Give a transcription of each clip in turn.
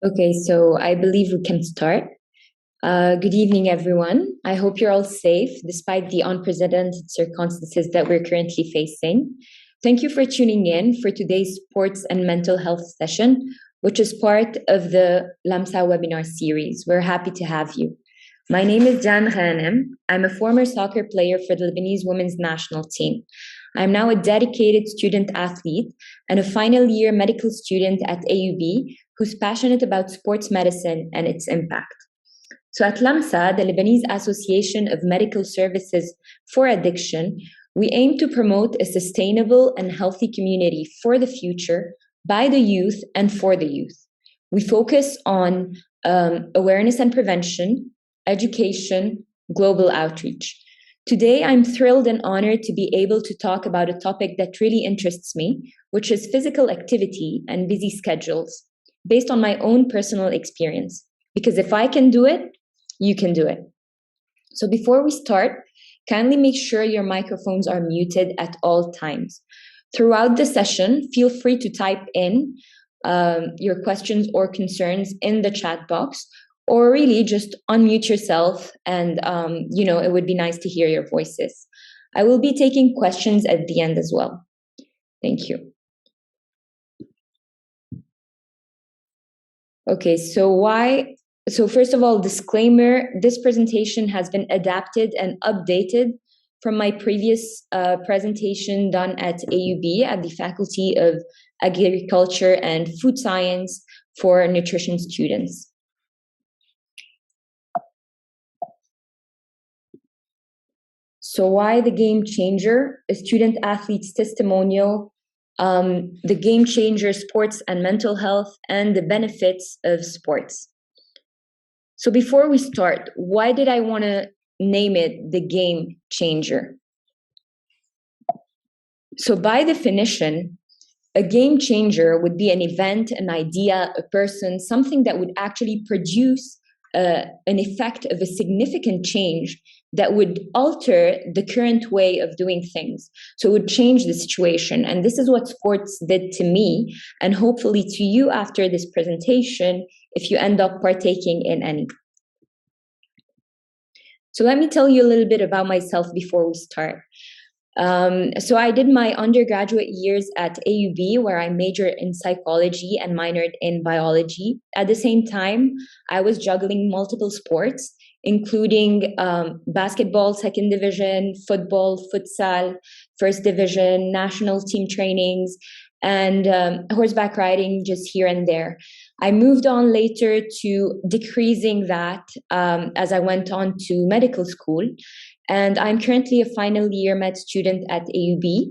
Okay, so I believe we can start. Good evening, everyone. I hope you're all safe despite the unprecedented circumstances that we're currently facing. Thank you for tuning in for today's sports and mental health session, which is part of the Lamsa webinar series. We're happy to have you. My name is Ghanem. I'm a former soccer player for the Lebanese women's national team. I'm now a dedicated student athlete and a final year medical student at AUB who's passionate about sports medicine and its impact. So at Lamsa, the Lebanese Association of Medical Services for Addiction, we aim to promote a sustainable and healthy community for the future by the youth and for the youth. We focus on awareness and prevention, education, global outreach. Today, I'm thrilled and honored to be able to talk about a topic that really interests me, which is physical activity and busy schedules, based on my own personal experience. Because if I can do it, you can do it. So before we start, kindly make sure your microphones are muted at all times. Throughout the session, feel free to type in your questions or concerns in the chat box, or really just unmute yourself and it would be nice to hear your voices. I will be taking questions at the end as well. Thank you. Okay, so first of all, disclaimer, this presentation has been adapted and updated from my previous presentation done at AUB at the Faculty of Agriculture and Food Science for nutrition students. So why the game changer? A student athlete's testimonial, the game changer, sports and mental health, and the benefits of sports. So before we start, why did I want to name it the game changer? So by definition, a game changer would be an event, an idea, a person, something that would actually produce an effect of a significant change that would alter the current way of doing things. So it would change the situation. And this is what sports did to me, and hopefully to you after this presentation, if you end up partaking in any. So let me tell you a little bit about myself before we start. So I did my undergraduate years at AUB, where I majored in psychology and minored in biology. At the same time, I was juggling multiple sports, including basketball, second division, football, futsal, first division, national team trainings, and horseback riding just here and there. I moved on later to decreasing that as I went on to medical school. And I'm currently a final year med student at AUB.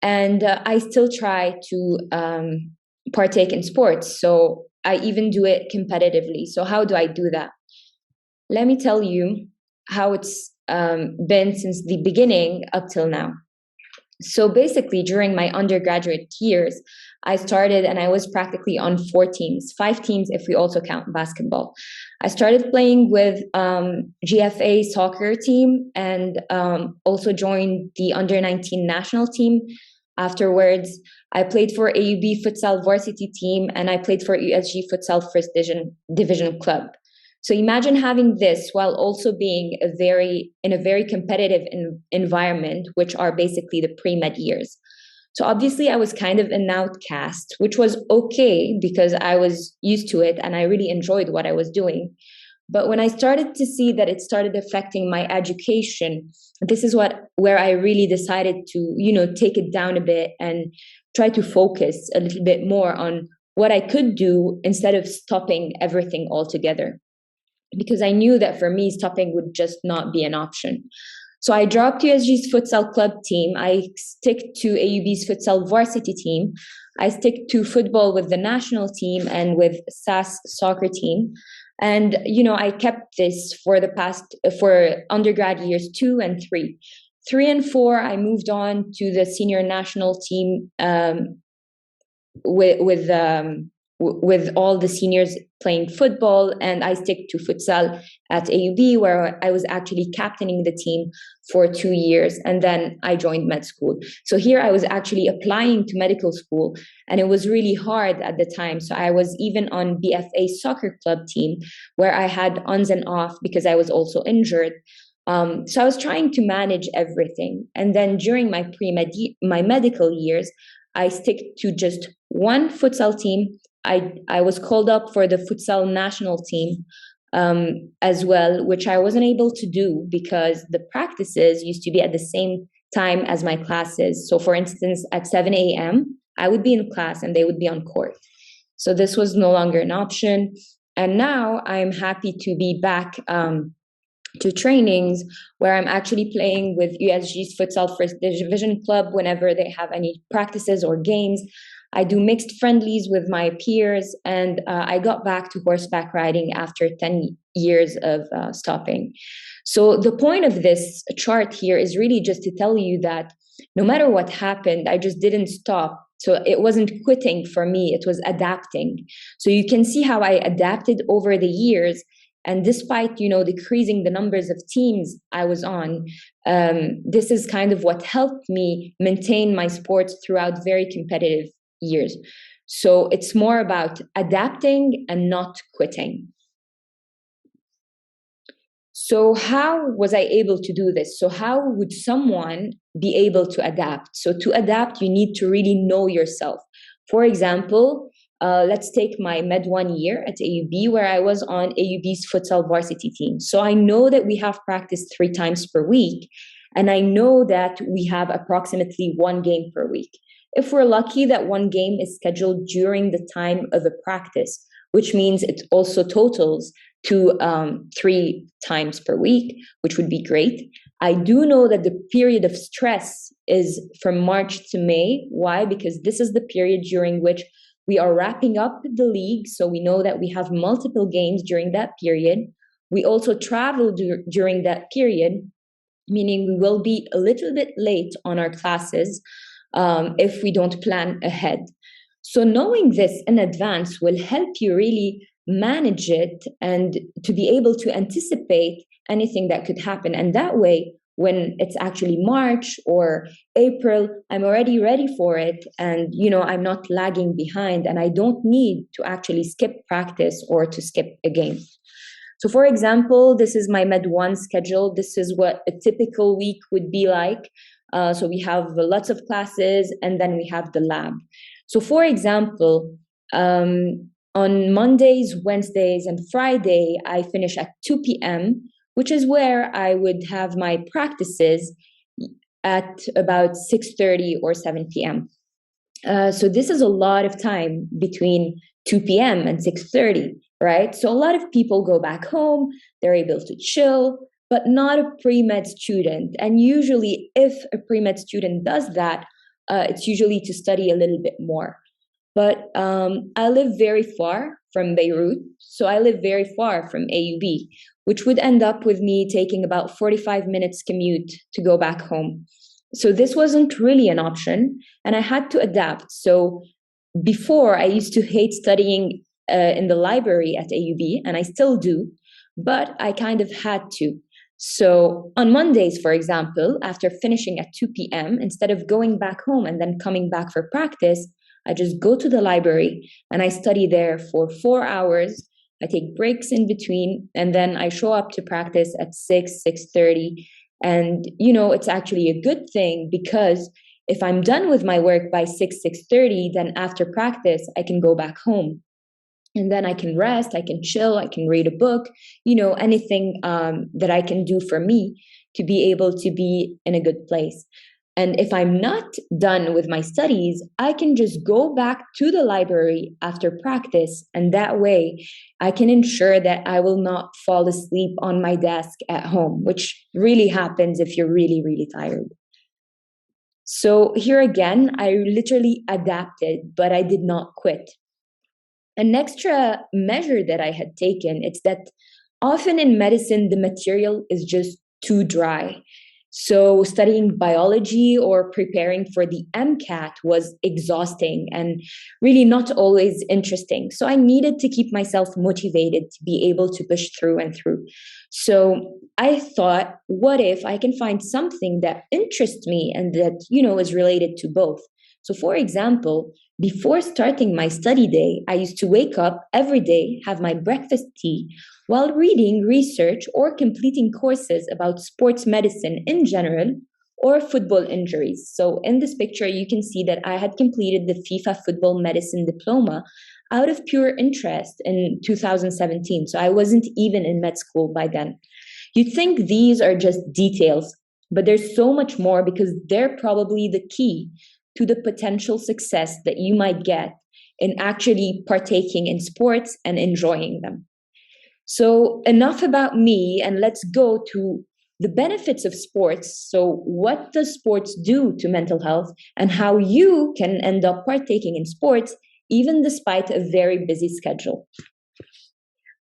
And I still try to partake in sports. So I even do it competitively. So how do I do that? Let me tell you how it's been since the beginning up till now. So basically, during my undergraduate years, I started and I was practically on 4 teams, 5 teams if we also count basketball. I started playing with GFA soccer team and also joined the under-19 national team. Afterwards, I played for AUB futsal varsity team and I played for USG futsal first division club. So imagine having this while also being in a very competitive environment, which are basically the pre-med years. So obviously I was kind of an outcast, which was okay because I was used to it and I really enjoyed what I was doing. But when I started to see that it started affecting my education, this is where I really decided to, take it down a bit and try to focus a little bit more on what I could do instead of stopping everything altogether. Because I knew that for me, stopping would just not be an option. So I dropped USG's futsal club team. I stick to AUB's futsal varsity team. I stick to football with the national team and with SAS soccer team. And, I kept this for undergrad years 2 and 3. 3 and 4, I moved on to the senior national team with with all the seniors playing football, and I stick to futsal at AUB, where I was actually captaining the team for 2 years, and then I joined med school. So here I was actually applying to medical school, and it was really hard at the time. So I was even on BFA soccer club team, where I had ons and off because I was also injured. So I was trying to manage everything, and then during my my medical years, I stick to just one futsal team. I was called up for the futsal national team as well, which I wasn't able to do because the practices used to be at the same time as my classes. So, for instance, at 7 a.m., I would be in class and they would be on court. So, this was no longer an option. And now I'm happy to be back to trainings where I'm actually playing with USG's Futsal First Division Club whenever they have any practices or games. I do mixed friendlies with my peers, and I got back to horseback riding after 10 years of stopping. So the point of this chart here is really just to tell you that no matter what happened, I just didn't stop. So it wasn't quitting for me, it was adapting. So you can see how I adapted over the years. And despite, decreasing the numbers of teams I was on, this is kind of what helped me maintain my sports throughout very competitive years. So it's more about adapting and not quitting. So how was I able to do this? So how would someone be able to adapt? So to adapt, you need to really know yourself. For example, let's take my Med 1 year at AUB, where I was on AUB's futsal varsity team. So I know that we have practice 3 times per week, and I know that we have approximately 1 game per week. If we're lucky, that 1 game is scheduled during the time of a practice, which means it also totals to 3 times per week, which would be great. I do know that the period of stress is from March to May. Why? Because this is the period during which we are wrapping up the league. So we know that we have multiple games during that period. We also travel during that period, meaning we will be a little bit late on our classes if we don't plan ahead. So knowing this in advance will help you really manage it and to be able to anticipate anything that could happen. And that way, when it's actually March or April, I'm already ready for it. And, I'm not lagging behind and I don't need to actually skip practice or to skip a game. So for example, this is my Med 1 schedule. This is what a typical week would be like. So we have lots of classes and then we have the lab. So for example, on Mondays, Wednesdays, and Friday, I finish at 2 p.m., which is where I would have my practices at about 6:30 or 7 p.m. So this is a lot of time between 2 p.m. and 6:30, right? So a lot of people go back home, they're able to chill, but not a pre-med student. And usually if a pre-med student does that, it's usually to study a little bit more. But I live very far from Beirut, so I live very far from AUB, which would end up with me taking about 45 minutes commute to go back home. So this wasn't really an option, and I had to adapt. So before, I used to hate studying in the library at AUB, and I still do, but I kind of had to. So on Mondays, for example, after finishing at 2 p.m., instead of going back home and then coming back for practice, I just go to the library and I study there for 4 hours. I take breaks in between, and then I show up to practice at 6:30. And, it's actually a good thing because if I'm done with my work by 6:30, then after practice, I can go back home. And then I can rest, I can chill, I can read a book, anything that I can do for me to be able to be in a good place. And if I'm not done with my studies, I can just go back to the library after practice. And that way I can ensure that I will not fall asleep on my desk at home, which really happens if you're really, really tired. So here again, I literally adapted, but I did not quit. An extra measure that I had taken, it's that often in medicine, the material is just too dry. So studying biology or preparing for the MCAT was exhausting and really not always interesting. So I needed to keep myself motivated to be able to push through and through. So I thought, what if I can find something that interests me and that, is related to both? So for example, before starting my study day, I used to wake up every day, have my breakfast tea, while reading research or completing courses about sports medicine in general or football injuries. So in this picture, you can see that I had completed the FIFA football medicine diploma out of pure interest in 2017. So I wasn't even in med school by then. You'd think these are just details, but there's so much more because they're probably the key to the potential success that you might get in actually partaking in sports and enjoying them. So, enough about me, and let's go to the benefits of sports. So, what does sports do to mental health, and how you can end up partaking in sports even despite a very busy schedule?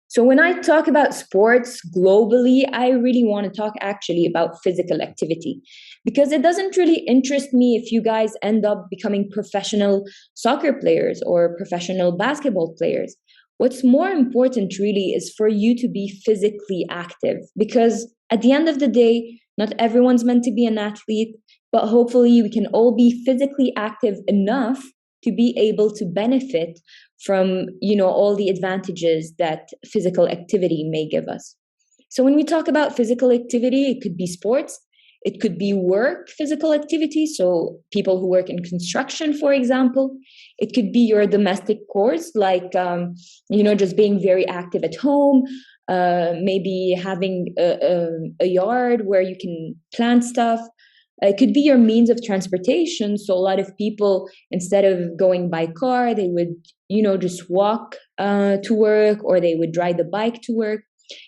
So, when I talk about sports globally, I really want to talk actually about physical activity because it doesn't really interest me if you guys end up becoming professional soccer players or professional basketball players. What's more important really is for you to be physically active because at the end of the day, not everyone's meant to be an athlete, but hopefully we can all be physically active enough to be able to benefit from all the advantages that physical activity may give us. So when we talk about physical activity, it could be sports, it could be work physical activity, so people who work in construction, for example. It could be your domestic chores, like just being very active at home, maybe having a yard where you can plant stuff. It could be your means of transportation. So a lot of people, instead of going by car, they would, just walk to work, or they would ride the bike to work.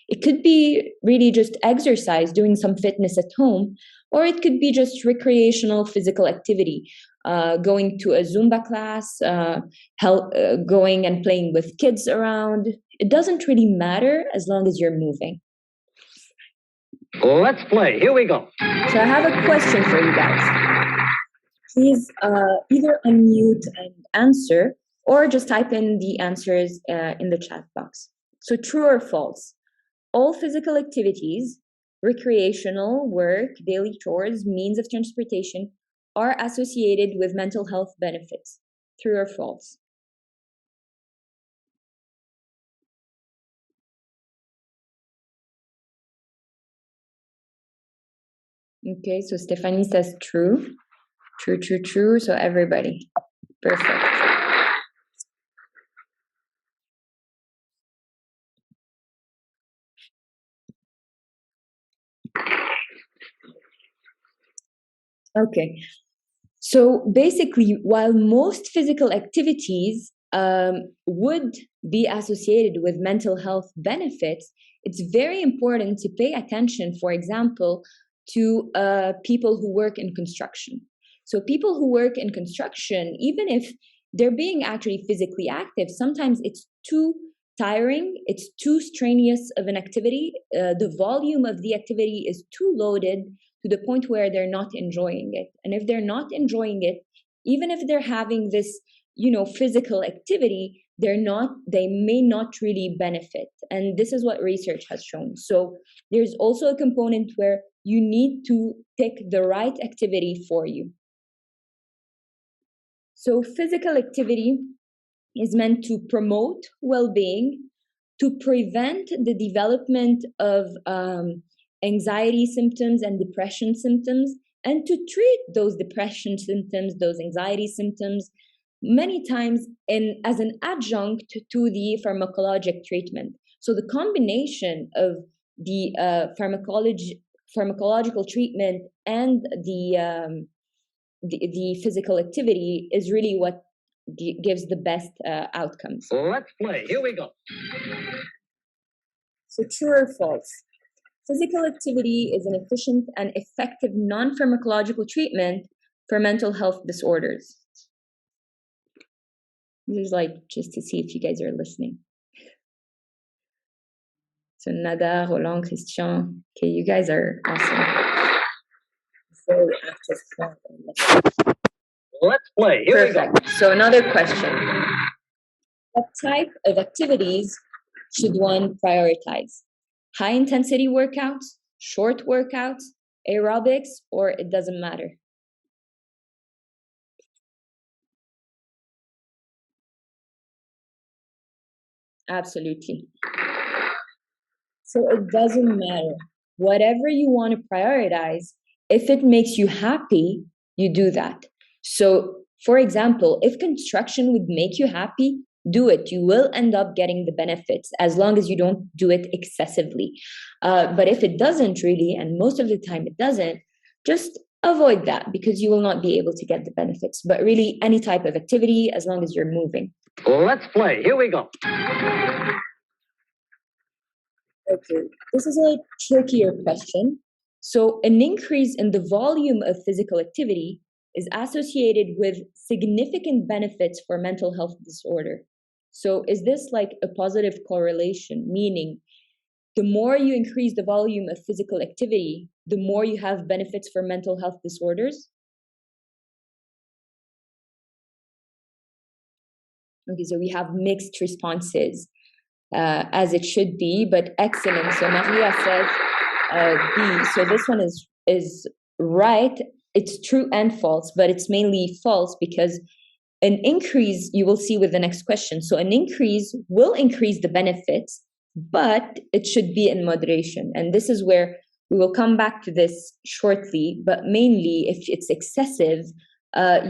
It could be really just exercise, doing some fitness at home, or it could be just recreational physical activity, going to a Zumba class, going and playing with kids around. It doesn't really matter as long as you're moving. Let's play. Here we go. So I have a question for you guys. Please either unmute and answer, or just type in the answers in the chat box. So true or false? All physical activities, recreational, work, daily chores, means of transportation, are associated with mental health benefits. True or false? Okay, so Stephanie says true. True, true, true. So everybody. Perfect. Okay. So basically, while most physical activities would be associated with mental health benefits, it's very important to pay attention, for example, to people who work in construction. So people who work in construction, even if they're being actually physically active, sometimes it's too tiring, it's too strenuous of an activity. The volume of the activity is too loaded to the point where they're not enjoying it. And if they're not enjoying it, even if they're having this, physical activity, they may not really benefit. And this is what research has shown. So there's also a component where you need to pick the right activity for you. So physical activity is meant to promote well-being, to prevent the development of anxiety symptoms and depression symptoms, and to treat those depression symptoms, those anxiety symptoms, many times as an adjunct to the pharmacologic treatment. So the combination of the pharmacological treatment and the physical activity is really what gives the best outcomes. Let's play. Here we go. So true or false? Physical activity is an efficient and effective non-pharmacological treatment for mental health disorders. This is just to see if you guys are listening. So Nada, Roland, Christian. Okay, you guys are awesome. before or after sport? Let's play. Here we go. Perfect. So another question. What type of activities should one prioritize? High intensity workouts, short workouts, aerobics, or it doesn't matter? Absolutely. So it doesn't matter. Whatever you want to prioritize, if it makes you happy, you do that. So, for example, if construction would make you happy, do it. You will end up getting the benefits as long as you don't do it excessively. But if it doesn't really, and most of the time it doesn't, just avoid that because you will not be able to get the benefits. But really, any type of activity, as long as you're moving. Let's play. Here we go. Okay, this is a trickier question. So, an increase in the volume of physical activity is associated with significant benefits for mental health disorder. So, is this like a positive correlation, meaning the more you increase the volume of physical activity, the more you have benefits for mental health disorders? Okay, so we have mixed responses. As it should be, but excellent. So Maria says B. So this one is right. It's true and false, but it's mainly false because an increase, you will see with the next question. So an increase will increase the benefits, but it should be in moderation. And this is where we will come back to this shortly, but mainly if it's excessive,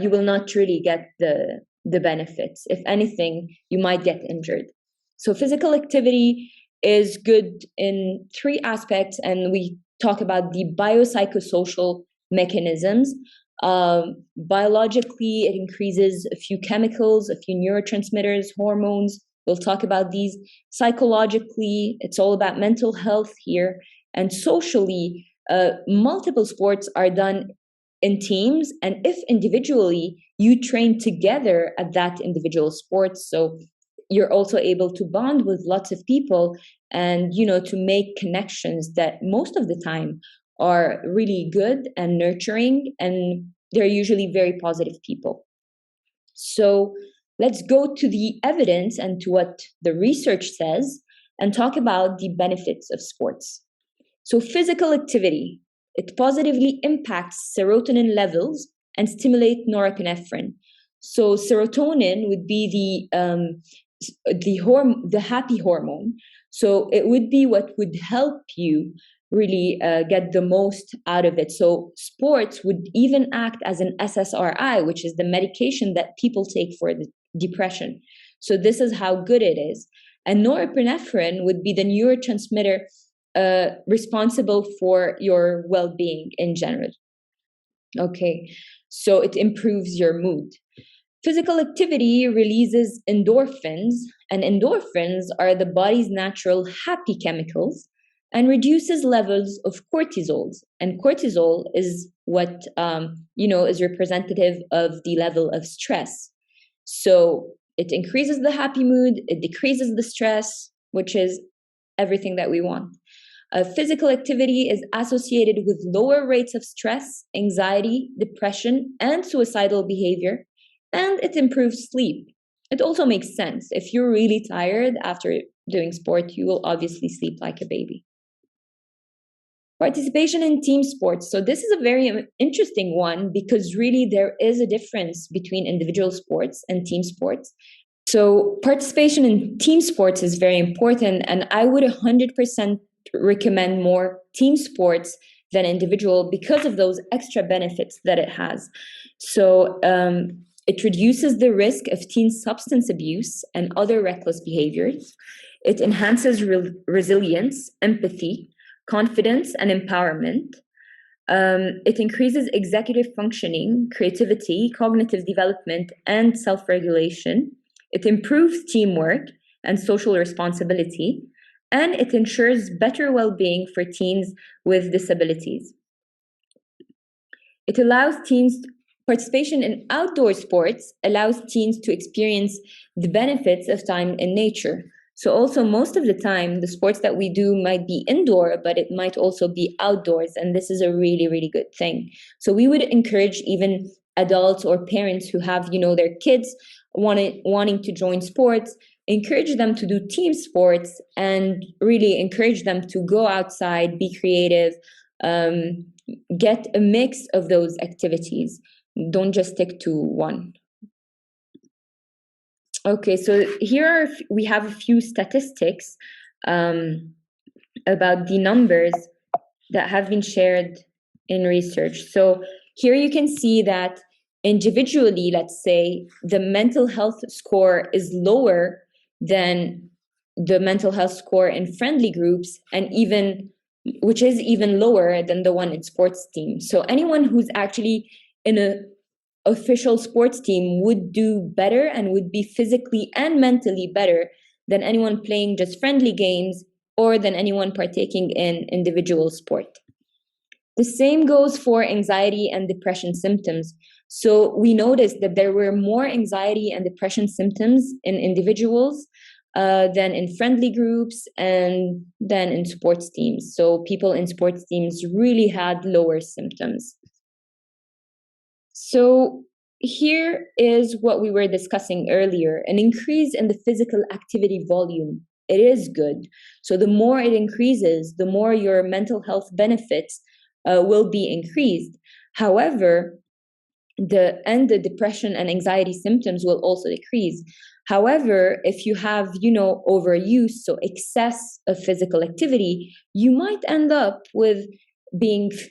you will not really get the benefits. If anything, you might get injured. So physical activity is good in three aspects, and we talk about the biopsychosocial mechanisms. Biologically, it increases a few chemicals, a few neurotransmitters, hormones. We'll talk about these. Psychologically, it's all about mental health here. And socially, multiple sports are done in teams, and if individually, you train together at that individual sport. So you're also able to bond with lots of people and to make connections that most of the time are really good and nurturing, and they're usually very positive people. So let's go to the evidence and to what the research says and talk about the benefits of sports. So physical activity, it positively impacts serotonin levels and stimulate norepinephrine. So serotonin would be the happy hormone. So it would be what would help you really get the most out of it. So sports would even act as an SSRI, which is the medication that people take for the depression. So this is how good it is. And norepinephrine would be the neurotransmitter responsible for your well-being in general. Okay, so it improves your mood. Physical activity releases endorphins, and endorphins are the body's natural happy chemicals and reduces levels of cortisols. And cortisol is what is representative of the level of stress. So it increases the happy mood, it decreases the stress, which is everything that we want. Physical activity is associated with lower rates of stress, anxiety, depression, and suicidal behavior, and it improves sleep. It also makes sense. If you're really tired after doing sport, you will obviously sleep like a baby. Participation in team sports. So this is a very interesting one because really there is a difference between individual sports and team sports. So participation in team sports is very important, and I would 100% recommend more team sports than individual because of those extra benefits that it has. So it reduces the risk of teen substance abuse and other reckless behaviors. It enhances resilience, empathy, confidence, and empowerment. It increases executive functioning, creativity, cognitive development, and self-regulation. It improves teamwork and social responsibility, and it ensures better well-being for teens with disabilities. It allows teens participation in outdoor sports allows teens to experience the benefits of time in nature. So also most of the time, the sports that we do might be indoor, but it might also be outdoors. And this is a really, really good thing. So we would encourage even adults or parents who have, their kids wanting to join sports, encourage them to do team sports and really encourage them to go outside, be creative, get a mix of those activities. Don't just stick to one. Okay, so here we have a few statistics about the numbers that have been shared in research. So here you can see that individually, let's say, the mental health score is lower than the mental health score in friendly groups, and which is even lower than the one in sports teams. So anyone who's actually in a official sports team would do better and would be physically and mentally better than anyone playing just friendly games or than anyone partaking in individual sport. The same goes for anxiety and depression symptoms. So we noticed that there were more anxiety and depression symptoms in individuals than in friendly groups and than in sports teams. So people in sports teams really had lower symptoms. So here is what we were discussing earlier, an increase in the physical activity volume. It is good. So the more it increases, the more your mental health benefits will be increased. However, the depression and anxiety symptoms will also decrease. However, if you have, overuse, so excess of physical activity, you might end up with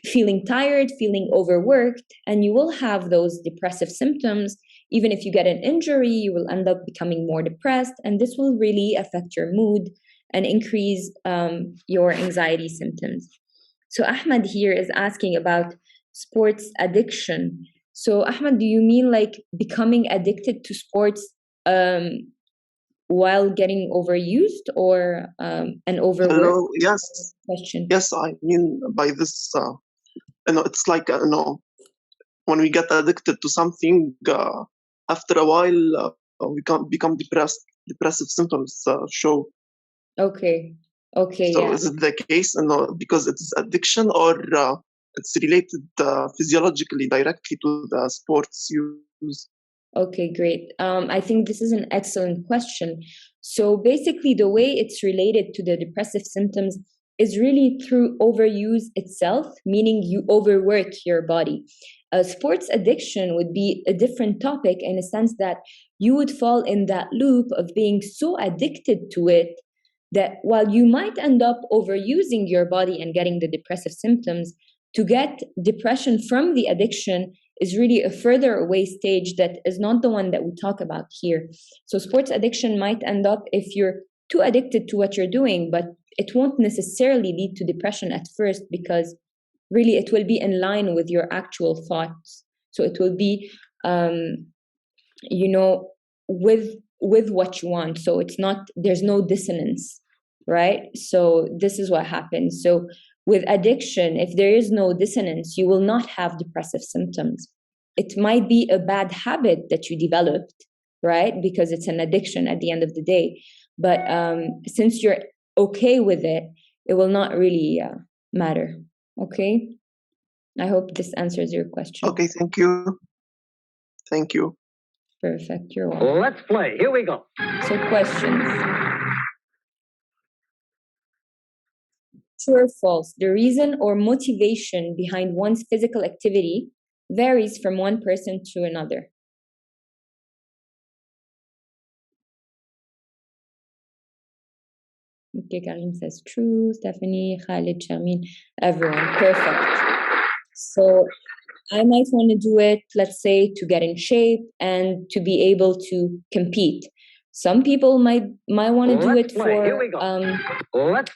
feeling tired, feeling overworked, and you will have those depressive symptoms. Even if you get an injury, you will end up becoming more depressed, and this will really affect your mood and increase your anxiety symptoms. So Ahmed here is asking about sports addiction. So Ahmed, do you mean like becoming addicted to sports while getting overused, or an overwork? Hello, yes. Question. Yes, I mean by this, it's like, when we get addicted to something, after a while, we can become depressed. Depressive symptoms show. Okay. Okay. So yeah. is it the case, because it's addiction, or it's related physiologically directly to the sports use? Okay, great. I think this is an excellent question. So basically, the way it's related to the depressive symptoms is really through overuse itself, meaning you overwork your body. Sports addiction would be a different topic in a sense that you would fall in that loop of being so addicted to it that while you might end up overusing your body and getting the depressive symptoms, to get depression from the addiction is really a further away stage that is not the one that we talk about here. So sports addiction might end up if you're too addicted to what you're doing, but it won't necessarily lead to depression at first, because really it will be in line with your actual thoughts. So it will be, with what you want. So there's no dissonance, right? So this is what happens. So with addiction, if there is no dissonance, you will not have depressive symptoms. It might be a bad habit that you developed, right? Because it's an addiction at the end of the day. But since you're okay with it, it will not really matter. Okay? I hope this answers your question. Okay, thank you. Thank you. Perfect. You're welcome. Let's play. Here we go. So questions. True or false? The reason or motivation behind one's physical activity varies from one person to another. Okay, Karim says true. Stephanie, Khalid, Sharmin, everyone. Perfect. So I might want to do it, let's say, to get in shape and to be able to compete. Some people might want to do it for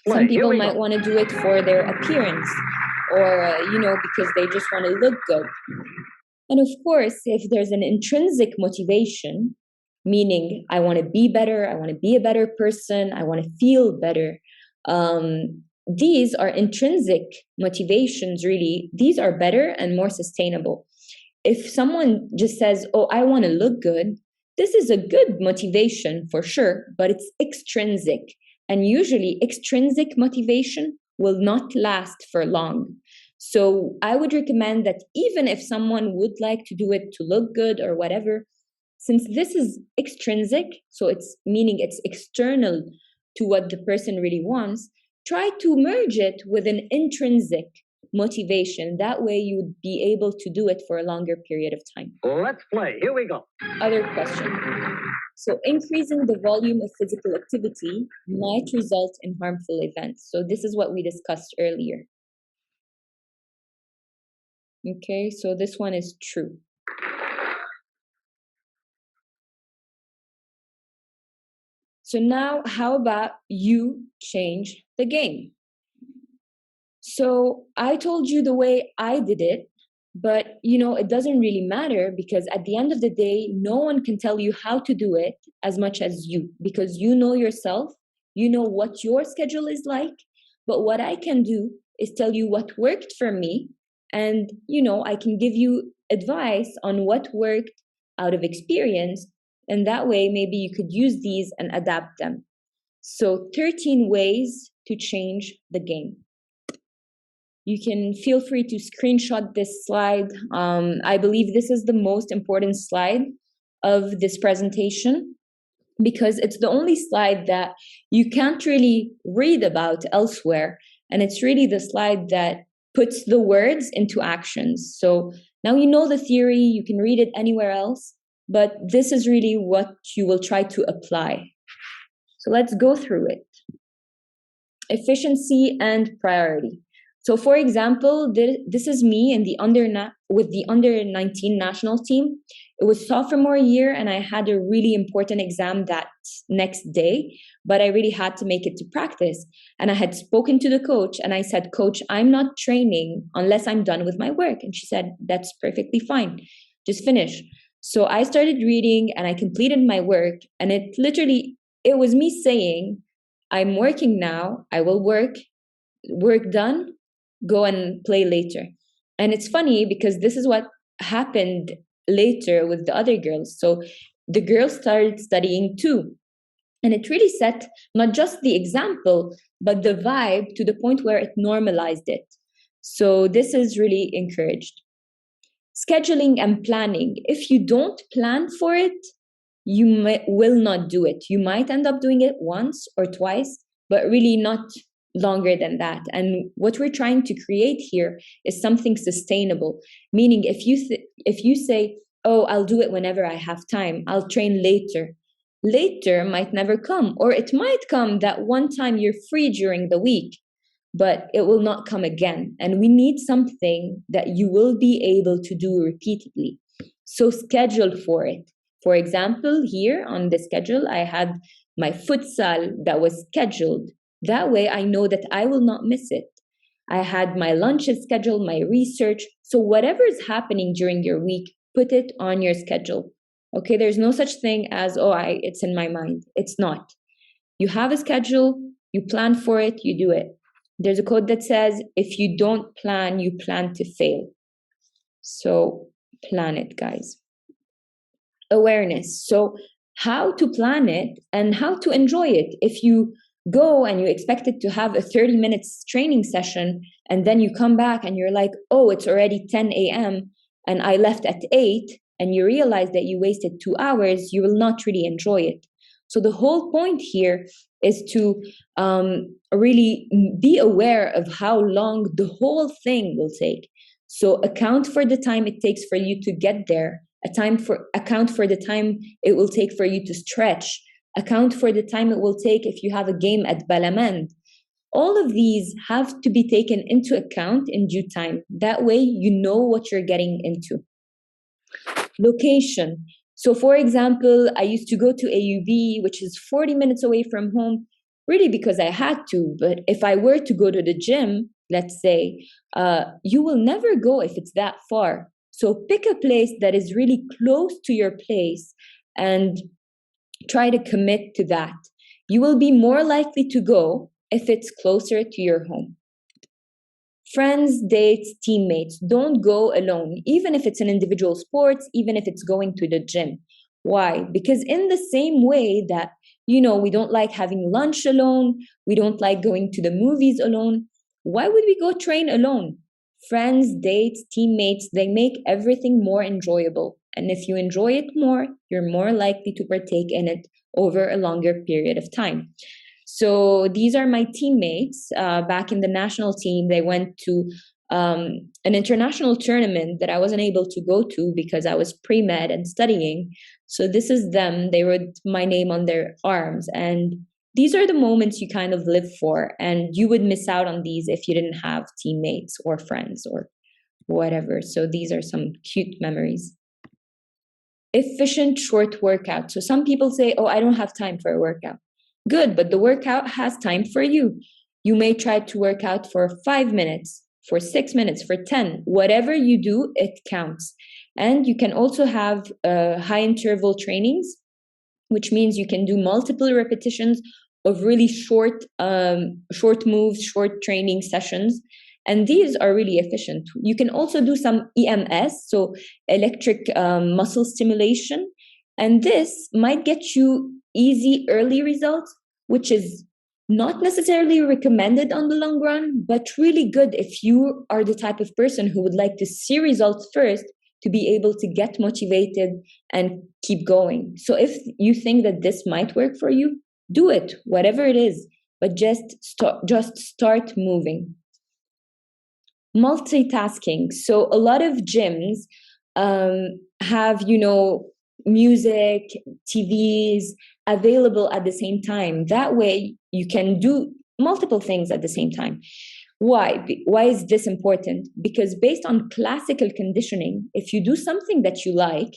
some people might want to do it for their appearance, or because they just want to look good. And of course, if there's an intrinsic motivation, meaning I want to be better, I want to be a better person, I want to feel better, these are intrinsic motivations, really. These are better and more sustainable. If someone just says, oh, I want to look good, This is a good motivation for sure, but it's extrinsic. And usually, extrinsic motivation will not last for long. So I would recommend that even if someone would like to do it to look good or whatever, since this is extrinsic, so it's meaning it's external to what the person really wants, try to merge it with an intrinsic motivation. That way you would be able to do it for a longer period of time. Let's play. Here we go. Other question. So increasing the volume of physical activity might result in harmful events. So this is what we discussed earlier. Okay, so this one is true. So now, how about you change the game? So I told you the way I did it, but it doesn't really matter because at the end of the day, no one can tell you how to do it as much as you, because you know yourself, you know what your schedule is like. But what I can do is tell you what worked for me, and I can give you advice on what worked out of experience, and that way maybe you could use these and adapt them. So 13 ways to change the game. You can feel free to screenshot this slide. I believe this is the most important slide of this presentation because it's the only slide that you can't really read about elsewhere. And it's really the slide that puts the words into actions. So now you know the theory, you can read it anywhere else, but this is really what you will try to apply. So let's go through it. Efficiency and priority. So for example, this is me in with the under 19 national team. It was sophomore year and I had a really important exam that next day, but I really had to make it to practice. And I had spoken to the coach and I said, "Coach, I'm not training unless I'm done with my work." And she said, "That's perfectly fine. Just finish." So I started reading and I completed my work, and it was me saying, "I'm working now, I will work done, go and play later." And it's funny because this is what happened later with the other girls. So the girls started studying too. And it really set not just the example, but the vibe to the point where it normalized it. So this is really encouraged. Scheduling and planning. If you don't plan for it, you will not do it. You might end up doing it once or twice, but really not longer than that. And what we're trying to create here is something sustainable. Meaning, if you say, "Oh, I'll do it whenever I have time. I'll train later." Later might never come, or it might come that one time you're free during the week, but it will not come again. And we need something that you will be able to do repeatedly. So schedule for it. For example, here on the schedule, I had my futsal that was scheduled. That way I know that I will not miss it. I had my lunches scheduled, my research. So whatever is happening during your week, put it on your schedule. Okay, there's no such thing as, it's in my mind. It's not. You have a schedule, you plan for it, you do it. There's a quote that says, "If you don't plan, you plan to fail." So plan it, guys. Awareness. So how to plan it and how to enjoy it. If you go and you expected to have a 30 minutes training session and then you come back and you're like, "Oh, it's already 10 a.m. and I left at 8, and you realize that you wasted 2 hours, you will not really enjoy it. So the whole point here is to really be aware of how long the whole thing will take. So account for the time it takes for you to get there. Account for the time it will take for you to stretch. Account for the time it will take if you have a game at Balamand. All of these have to be taken into account in due time. That way you know what you're getting into. Location. So for example, I used to go to AUB, which is 40 minutes away from home, really because I had to. But if I were to go to the gym, let's say, you will never go if it's that far. So pick a place that is really close to your place and try to commit to that. You will be more likely to go if it's closer to your home. Friends, dates, teammates, don't go alone, even if it's an individual sport, even if it's going to the gym. Why? Because in the same way that, we don't like having lunch alone, we don't like going to the movies alone, why would we go train alone? Friends, dates, teammates, they make everything more enjoyable. And if you enjoy it more, you're more likely to partake in it over a longer period of time. So these are my teammates back in the national team. They went to an international tournament that I wasn't able to go to because I was pre-med and studying. So this is them. They wrote my name on their arms. And these are the moments you kind of live for. And you would miss out on these if you didn't have teammates or friends or whatever. So these are some cute memories. Efficient short workout. So some people say, oh, I don't have time for a workout. Good, but the workout has time for you. You may try to work out for 5 minutes, for 6 minutes, for 10. Whatever you do, it counts. And you can also have high interval trainings, which means you can do multiple repetitions of really short moves, short training sessions. And these are really efficient. You can also do some EMS, so electric muscle stimulation. And this might get you easy early results, which is not necessarily recommended on the long run, but really good if you are the type of person who would like to see results first to be able to get motivated and keep going. So if you think that this might work for you, do it, whatever it is, but just start moving. Multitasking. So a lot of gyms have, music, TVs available at the same time. That way you can do multiple things at the same time. Why? Why is this important? Because based on classical conditioning, if you do something that you like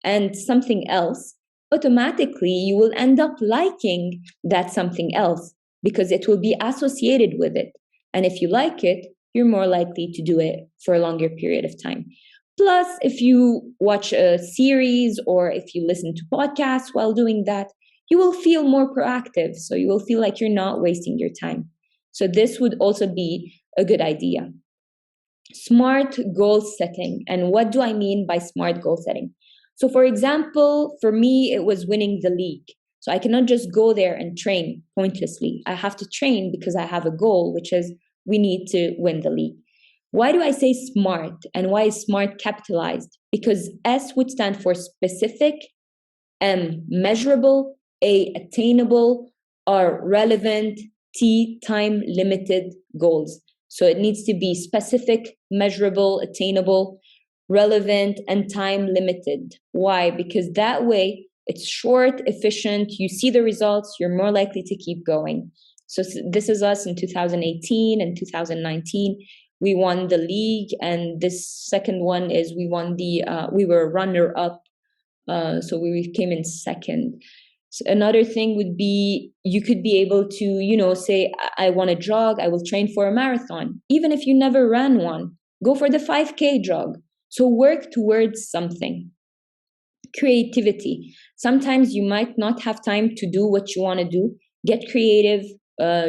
and something else, automatically you will end up liking that something else because it will be associated with it. And if you like it, you're more likely to do it for a longer period of time. Plus, if you watch a series or if you listen to podcasts while doing that, you will feel more proactive. So you will feel like you're not wasting your time. So this would also be a good idea. Smart goal setting. And what do I mean by smart goal setting? So for example, for me, it was winning the league. So I cannot just go there and train pointlessly. I have to train because I have a goal, which is we need to win the league. Why do I say smart? And why is smart capitalized? Because S would stand for specific, M, measurable, A, attainable, R, relevant, T, time limited goals. So it needs to be specific, measurable, attainable, relevant, and time limited. Why? Because that way it's short, efficient, you see the results, you're more likely to keep going. So this is us in 2018 and 2019. We won the league, and this second one is we won we were runner up. So we came in second. So another thing would be you could be able to, say, I want to jog, I will train for a marathon. Even if you never ran one, go for the 5K jog. So work towards something. Creativity. Sometimes you might not have time to do what you want to do. Get creative,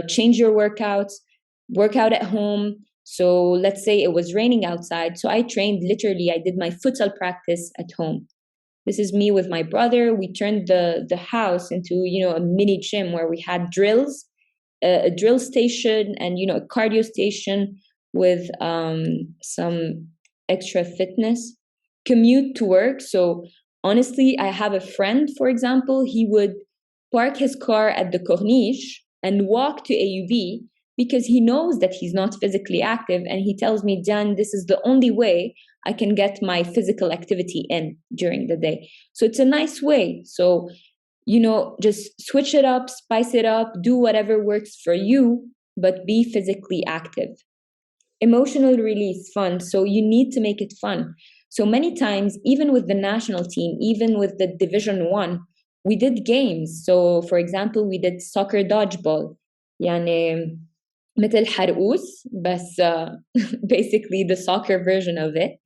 change your workouts, work out at home. So let's say it was raining outside. So I trained literally, I did my futsal practice at home. This is me with my brother. We turned the house into, a mini gym where we had drills, a drill station and, a cardio station with some extra fitness. Commute to work. So honestly, I have a friend, for example, he would park his car at the Corniche and walk to AUB because he knows that he's not physically active. And he tells me, Diane, this is the only way I can get my physical activity in during the day. So it's a nice way. So, just switch it up, spice it up, do whatever works for you, but be physically active. Emotional release, fun. So you need to make it fun. So many times, even with the national team, even with the Division 1, we did games. So for example, we did soccer dodgeball. يعني مثل حرقوس, بس basically the soccer version of it.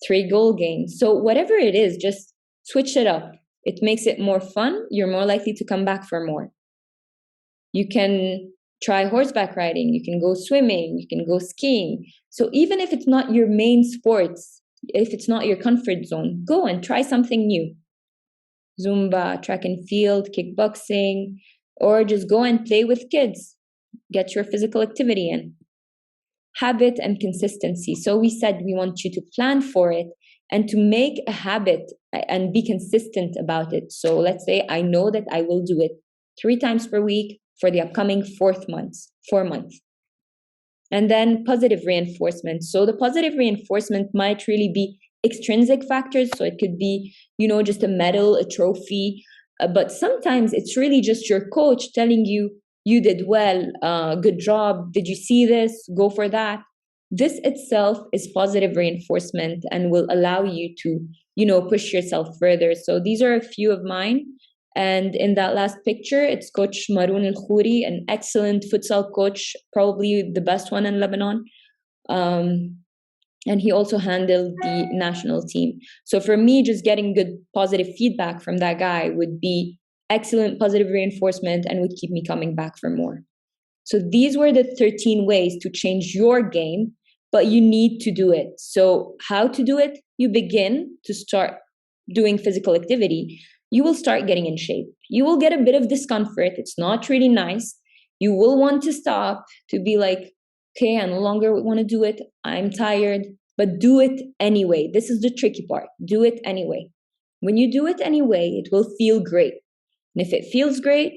3-goal games. So whatever it is, just switch it up. It makes it more fun. You're more likely to come back for more. You can try horseback riding. You can go swimming. You can go skiing. So even if it's not your main sports, if it's not your comfort zone, go and try something new. Zumba, track and field, kickboxing, or just go and play with kids. Get your physical activity in. Habit and consistency. So we said we want you to plan for it and to make a habit and be consistent about it. So let's say I know that I will do it 3 times per week for the upcoming 4 months. And then positive reinforcement. So the positive reinforcement might really be extrinsic factors. So it could be, just a medal, a trophy. But sometimes it's really just your coach telling you, you did well, good job. Did you see this? Go for that. This itself is positive reinforcement and will allow you to, push yourself further. So these are a few of mine. And in that last picture, it's Coach Maroon Al-Khouri, an excellent futsal coach, probably the best one in Lebanon. And he also handled the national team. So for me, just getting good positive feedback from that guy would be excellent positive reinforcement and would keep me coming back for more. So these were the 13 ways to change your game, but you need to do it. So how to do it? You begin to start doing physical activity. You will start getting in shape. You will get a bit of discomfort. It's not really nice. You will want to stop, to be like, okay, I no longer want to do it. I'm tired, but do it anyway. This is the tricky part. Do it anyway. When you do it anyway, it will feel great. And if it feels great,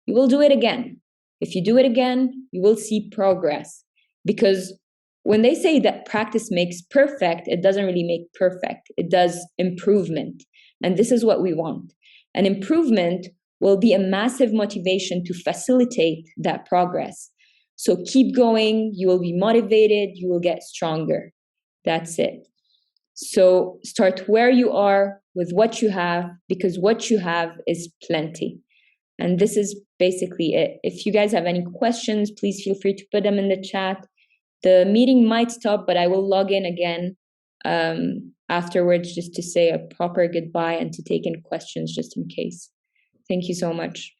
you will do it again. If you do it again, you will see progress. Because when they say that practice makes perfect, it doesn't really make perfect. It does improvement. And this is what we want. An improvement will be a massive motivation to facilitate that progress. So keep going. You will be motivated. You will get stronger. That's it. So start where you are with what you have, because what you have is plenty. And this is basically it. If you guys have any questions, please feel free to put them in the chat. The meeting might stop, but I will log in again afterwards just to say a proper goodbye and to take in questions just in case. Thank you so much.